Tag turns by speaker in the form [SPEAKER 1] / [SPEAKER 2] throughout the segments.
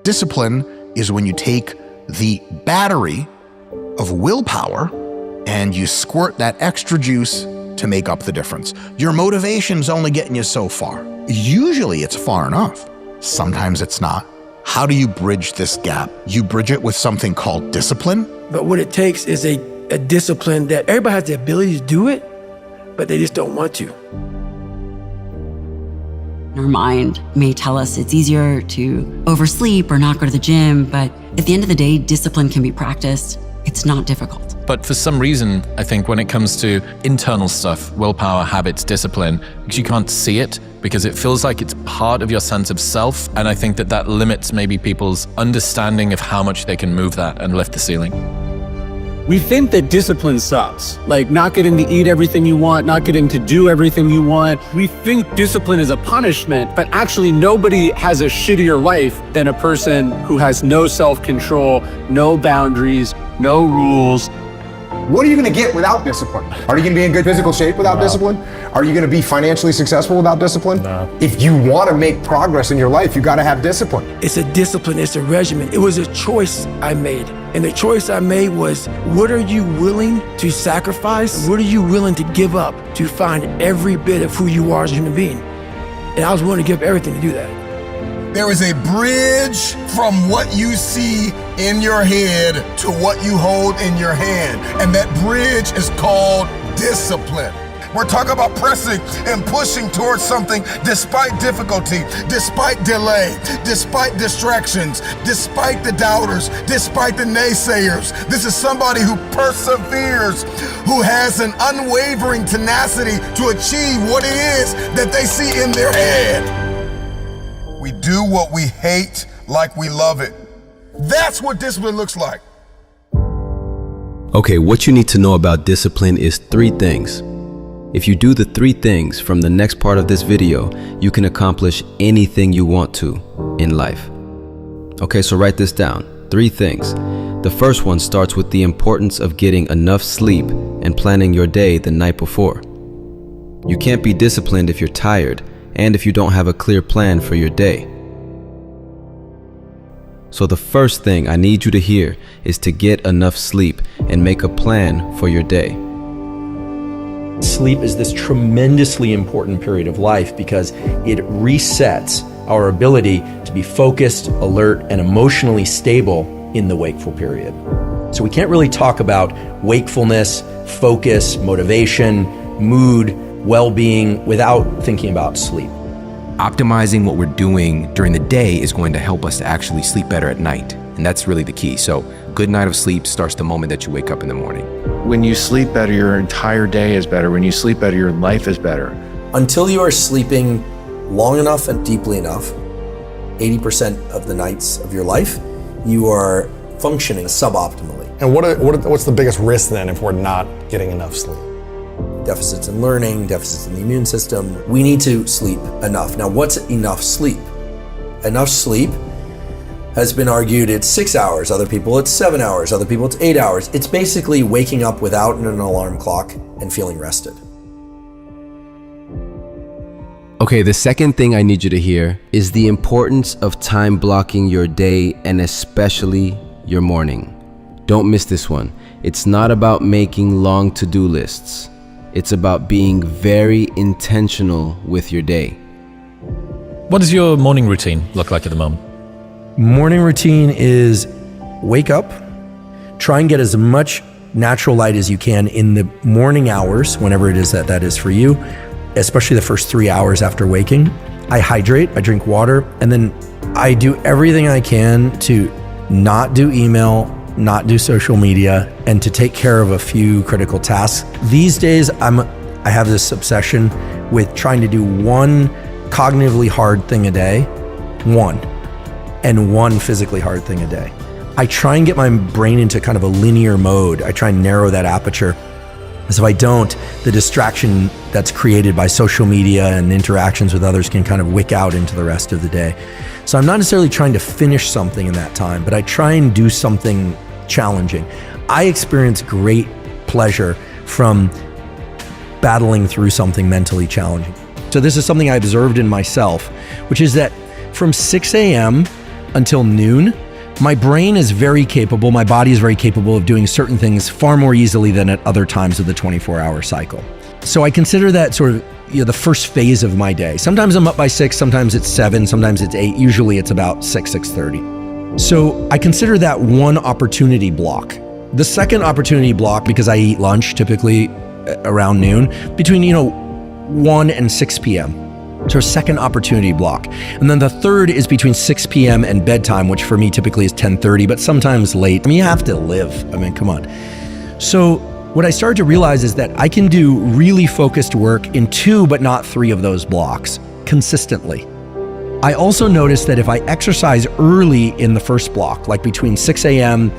[SPEAKER 1] Discipline is when you take the battery of willpower and you squirt that extra juice to make up the difference. Your motivation's only getting you so far. Usually it's far enough. Sometimes it's not. How do you bridge this gap? You bridge it with something called discipline.
[SPEAKER 2] But what it takes is a discipline that everybody has the ability to do it, but they just don't want to.
[SPEAKER 3] Our mind may tell us it's easier to oversleep or not go to the gym, but at the end of the day, discipline can be practiced. It's not difficult.
[SPEAKER 4] But for some reason, I think when it comes to internal stuff, willpower, habits, discipline, because you can't see it, because it feels like it's part of your sense of self. And I think that limits maybe people's understanding of how much they can move that and lift the ceiling.
[SPEAKER 5] We think that discipline sucks, like not getting to eat everything you want, not getting to do everything you want. We think discipline is a punishment, but actually nobody has a shittier life than a person who has no self-control, no boundaries, no rules.
[SPEAKER 6] What are you going to get without discipline? Are you going to be in good physical shape without discipline? Are you going to be financially successful without discipline?
[SPEAKER 7] No.
[SPEAKER 6] If you want to make progress in your life, you got to have discipline.
[SPEAKER 2] It's a discipline, it's a regimen. It was a choice I made. And the choice I made was, what are you willing to sacrifice? What are you willing to give up to find every bit of who you are as a human being? And I was willing to give everything to do that.
[SPEAKER 8] There is a bridge from what you see in your head to what you hold in your hand. And that bridge is called discipline. We're talking about pressing and pushing towards something despite difficulty, despite delay, despite distractions, despite the doubters, despite the naysayers. This is somebody who perseveres, who has an unwavering tenacity to achieve what it is that they see in their head. We do what we hate like we love it. That's what discipline looks like.
[SPEAKER 9] Okay, what you need to know about discipline is 3 things. If you do the 3 things from the next part of this video, you can accomplish anything you want to in life. Okay, so write this down. 3 things. The first one starts with the importance of getting enough sleep and planning your day the night before. You can't be disciplined if you're tired and if you don't have a clear plan for your day. So the first thing I need you to hear is to get enough sleep and make a plan for your day.
[SPEAKER 7] Sleep is this tremendously important period of life because it resets our ability to be focused, alert, and emotionally stable in the wakeful period. So we can't really talk about wakefulness, focus, motivation, mood, well-being without thinking about sleep.
[SPEAKER 10] Optimizing what we're doing during the day is going to help us to actually sleep better at night. And that's really the key. So good night of sleep starts the moment that you wake up in the morning.
[SPEAKER 11] When you sleep better, your entire day is better. When you sleep better, your life is better.
[SPEAKER 12] Until you are sleeping long enough and deeply enough, 80% of the nights of your life, you are functioning suboptimally.
[SPEAKER 13] And what's the biggest risk then if we're not getting enough sleep?
[SPEAKER 12] Deficits in learning, deficits in the immune system. We need to sleep enough. Now, what's enough sleep? Enough sleep has been argued it's 6 hours, other people it's 7 hours, other people it's 8 hours. It's basically waking up without an alarm clock and feeling rested.
[SPEAKER 9] Okay, the second thing I need you to hear is the importance of time blocking your day and especially your morning. Don't miss this one. It's not about making long to-do lists. It's about being very intentional with your day.
[SPEAKER 4] What does your morning routine look like at the moment?
[SPEAKER 7] Morning routine is wake up, try and get as much natural light as you can in the morning hours, whenever it is that is for you, especially the first 3 hours after waking. I hydrate, I drink water, and then I do everything I can to not do email, not do social media, and to take care of a few critical tasks. These days, I have this obsession with trying to do one cognitively hard thing a day, and one physically hard thing a day. I try and get my brain into kind of a linear mode. I try and narrow that aperture. Because if I don't, the distraction that's created by social media and interactions with others can kind of wick out into the rest of the day. So I'm not necessarily trying to finish something in that time, but I try and do something challenging. I experience great pleasure from battling through something mentally challenging. So this is something I observed in myself, which is that from 6 a.m. until noon, my brain is very capable, my body is very capable of doing certain things far more easily than at other times of the 24-hour cycle. So I consider that sort of the first phase of my day. Sometimes I'm up by 6, sometimes it's 7, sometimes it's 8. Usually it's about 6:30. So I consider that one opportunity block. The second opportunity block, because I eat lunch typically around noon, between 1 and 6 p.m. So second opportunity block. And then the third is between 6 p.m. and bedtime, which for me typically is 10:30, but sometimes late. I mean, you have to live. I mean, come on. So what I started to realize is that I can do really focused work in 2, but not 3 of those blocks consistently. I also noticed that if I exercise early in the first block, like between 6 a.m.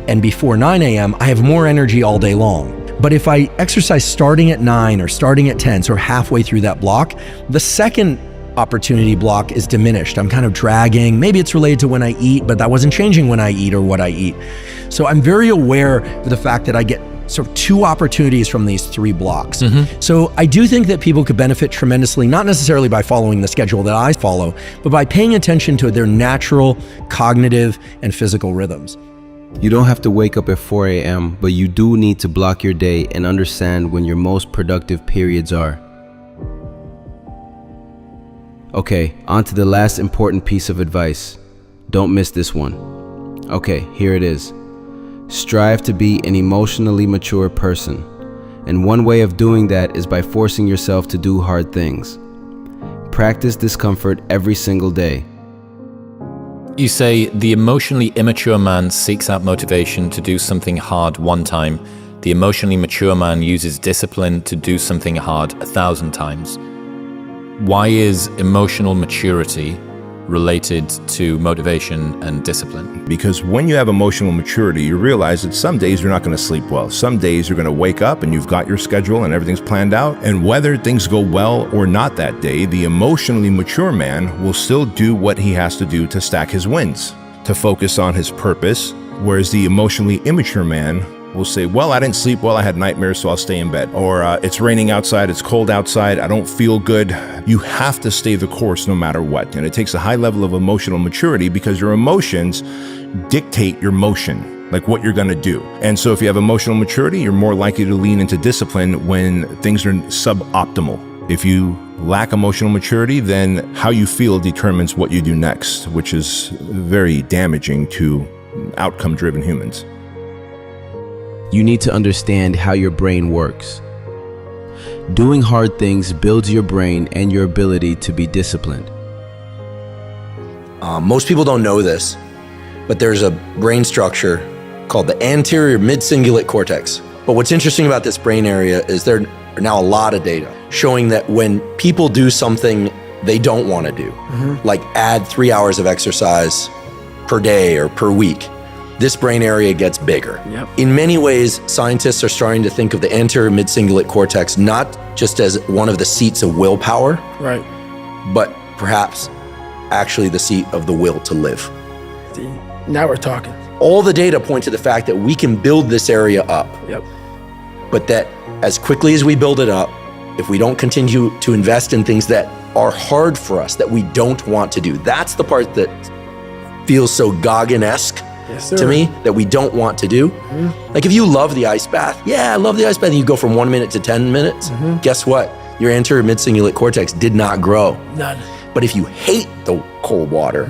[SPEAKER 7] and before 9 a.m., I have more energy all day long. But if I exercise starting at 9 or starting at 10, so halfway through that block, the second opportunity block is diminished. I'm kind of dragging. Maybe it's related to when I eat, but that wasn't changing when I eat or what I eat. So I'm very aware of the fact that I get sort of 2 opportunities from these 3 blocks. So I do think that people could benefit tremendously, not necessarily by following the schedule that I follow, but by paying attention to their natural cognitive and physical rhythms.
[SPEAKER 9] You don't have to wake up at 4 a.m., but you do need to block your day and understand when your most productive periods are. Okay, on to the last important piece of advice. Don't miss this one. Okay, here it is. Strive to be an emotionally mature person. And one way of doing that is by forcing yourself to do hard things. Practice discomfort every single day.
[SPEAKER 4] You say the emotionally immature man seeks out motivation to do something hard one time. The emotionally mature man uses discipline to do something hard 1,000 times. Why is emotional maturity related to motivation and discipline?
[SPEAKER 14] Because when you have emotional maturity, you realize that some days you're not going to sleep well. Some days you're going to wake up and you've got your schedule and everything's planned out. And whether things go well or not that day, the emotionally mature man will still do what he has to do to stack his wins, to focus on his purpose. Whereas the emotionally immature man will say, well, I didn't sleep well, I had nightmares, so I'll stay in bed. Or it's raining outside, it's cold outside, I don't feel good. You have to stay the course no matter what. And it takes a high level of emotional maturity because your emotions dictate your motion, like what you're gonna do. And so if you have emotional maturity, you're more likely to lean into discipline when things are suboptimal. If you lack emotional maturity, then how you feel determines what you do next, which is very damaging to outcome-driven humans.
[SPEAKER 9] You need to understand how your brain works. Doing hard things builds your brain and your ability to be disciplined.
[SPEAKER 12] Most people don't know this, but there's a brain structure called the anterior mid-cingulate cortex. But what's interesting about this brain area is there are now a lot of data showing that when people do something they don't want to do, like add 3 hours of exercise per day or per week, this brain area gets bigger. In many ways, scientists are starting to think of the anterior mid-cingulate cortex not just as one of the seats of willpower,
[SPEAKER 2] Right.
[SPEAKER 12] but perhaps actually the seat of the will to live.
[SPEAKER 2] See, now we're talking.
[SPEAKER 12] All the data point to the fact that we can build this area up, but that as quickly as we build it up, if we don't continue to invest in things that are hard for us, that we don't want to do, that's the part that feels so Gauguin-esque to me, that we don't want to do. Like if you love the ice bath, I love the ice bath, and you go from 1 minute to 10 minutes, guess what? Your anterior mid-cingulate cortex did not grow.
[SPEAKER 2] None.
[SPEAKER 12] But if you hate the cold water,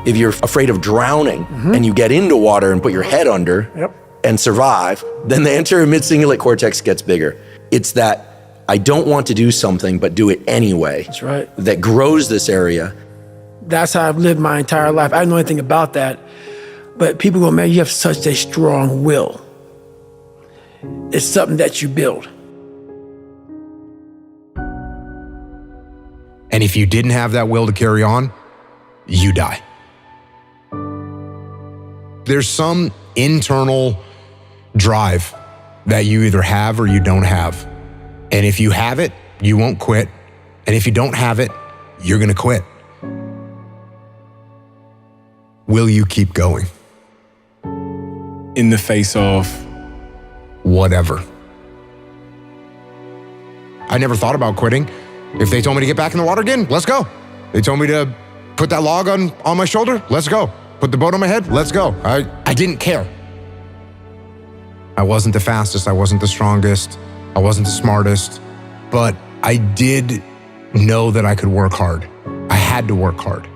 [SPEAKER 12] if you're afraid of drowning and you get into water and put your head under and survive, then the anterior mid-cingulate cortex gets bigger. It's that I don't want to do something, but do it anyway.
[SPEAKER 2] That's right.
[SPEAKER 12] That grows this area.
[SPEAKER 2] That's how I've lived my entire life. I don't know anything about that. But people go, man, you have such a strong will. It's something that you build.
[SPEAKER 6] And if you didn't have that will to carry on, you die. There's some internal drive that you either have or you don't have. And if you have it, you won't quit. And if you don't have it, you're gonna quit. Will you keep going?
[SPEAKER 11] In the face of
[SPEAKER 6] whatever. I never thought about quitting. If they told me to get back in the water again, let's go. They told me to put that log on my shoulder, let's go. put the boat on my head, let's go. I didn't care. I wasn't the fastest, I wasn't the strongest, I wasn't the smartest, but I did know that I could work hard. I had to work hard.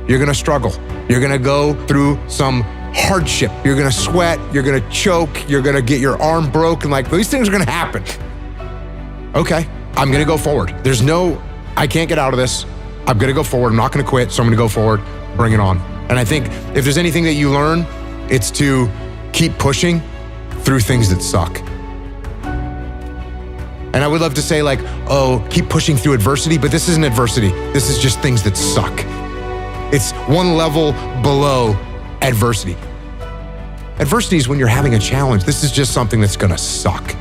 [SPEAKER 6] You're gonna struggle. You're gonna go through some hardship. You're gonna sweat, you're gonna choke, you're gonna get your arm broken. Like, these things are gonna happen. Okay, I'm gonna go forward. I can't get out of this. I'm gonna go forward. I'm not gonna quit, so I'm gonna go forward, bring it on. And I think if there's anything that you learn, it's to keep pushing through things that suck. And I would love to say like, oh, keep pushing through adversity, but this isn't adversity. This is just things that suck. It's one level below adversity. Adversity is when you're having a challenge. This is just something that's gonna suck,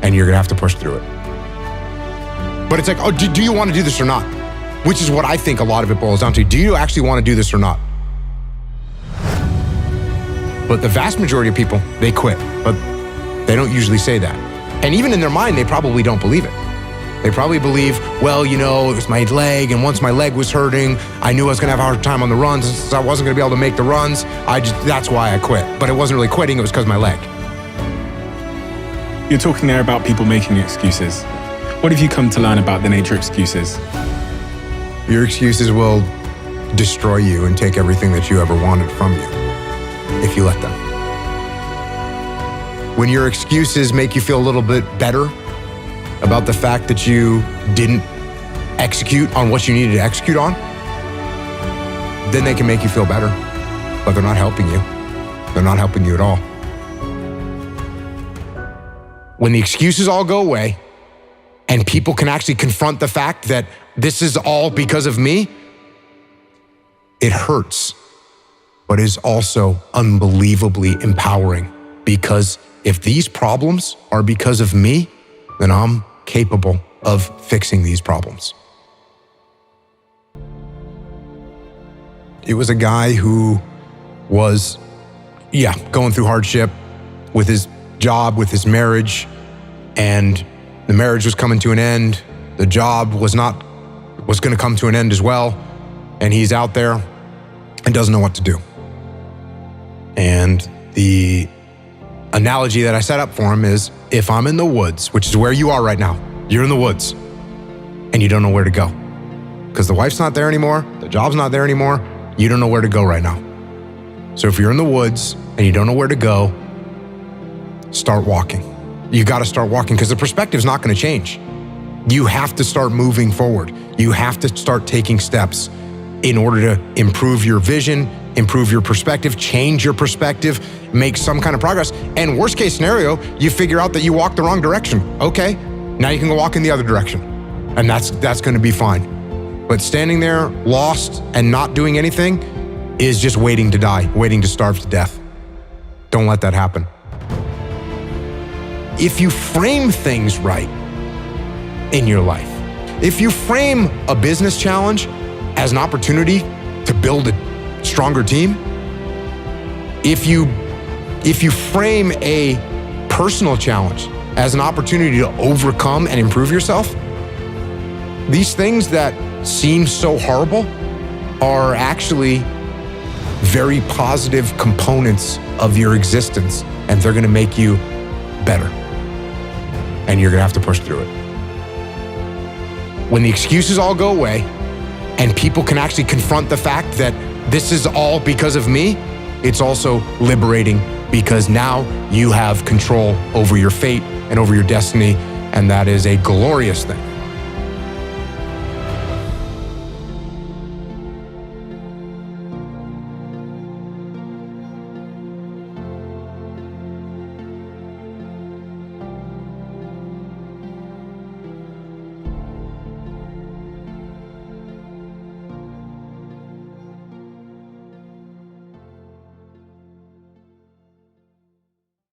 [SPEAKER 6] and you're gonna have to push through it. But it's like, oh, do you want to do this or not? Which is what I think a lot of it boils down to. Do you actually want to do this or not? But the vast majority of people, they quit, but they don't usually say that. And even in their mind, they probably don't believe it. They probably believe, well, it was my leg, and once my leg was hurting, I knew I was gonna have a hard time on the runs, and since I wasn't gonna be able to make the runs, that's why I quit. But it wasn't really quitting, it was because of my leg.
[SPEAKER 15] You're talking there about people making excuses. What have you come to learn about the nature of excuses?
[SPEAKER 6] Your excuses will destroy you and take everything that you ever wanted from you if you let them. When your excuses make you feel a little bit better about the fact that you didn't execute on what you needed to execute on, then they can make you feel better, but they're not helping you. They're not helping you at all. When the excuses all go away and people can actually confront the fact that this is all because of me, it hurts, but is also unbelievably empowering, because if these problems are because of me, then I'm capable of fixing these problems. It was a guy who was, going through hardship with his job, with his marriage, and the marriage was coming to an end. The job was going to come to an end as well. And he's out there and doesn't know what to do. And the analogy that I set up for him is, if I'm in the woods, which is where you are right now, you're in the woods and you don't know where to go because the wife's not there anymore, the job's not there anymore, you don't know where to go right now. So if you're in the woods and you don't know where to go, start walking. You got to start walking, because the perspective's not going to change. You have to start moving forward. You have to start taking steps in order to improve your vision, improve your perspective, change your perspective, make some kind of progress. And worst case scenario, you figure out that you walked the wrong direction. Okay, now you can go walk in the other direction. And that's going to be fine. But standing there lost and not doing anything is just waiting to die, waiting to starve to death. Don't let that happen. If you frame things right in your life, if you frame a business challenge as an opportunity to build a stronger team, if you frame a personal challenge as an opportunity to overcome and improve yourself, these things that seem so horrible are actually very positive components of your existence, and they're gonna make you better. And you're gonna have to push through it. When the excuses all go away and people can actually confront the fact that this is all because of me, it's also liberating, because now you have control over your fate and over your destiny, and that is a glorious thing.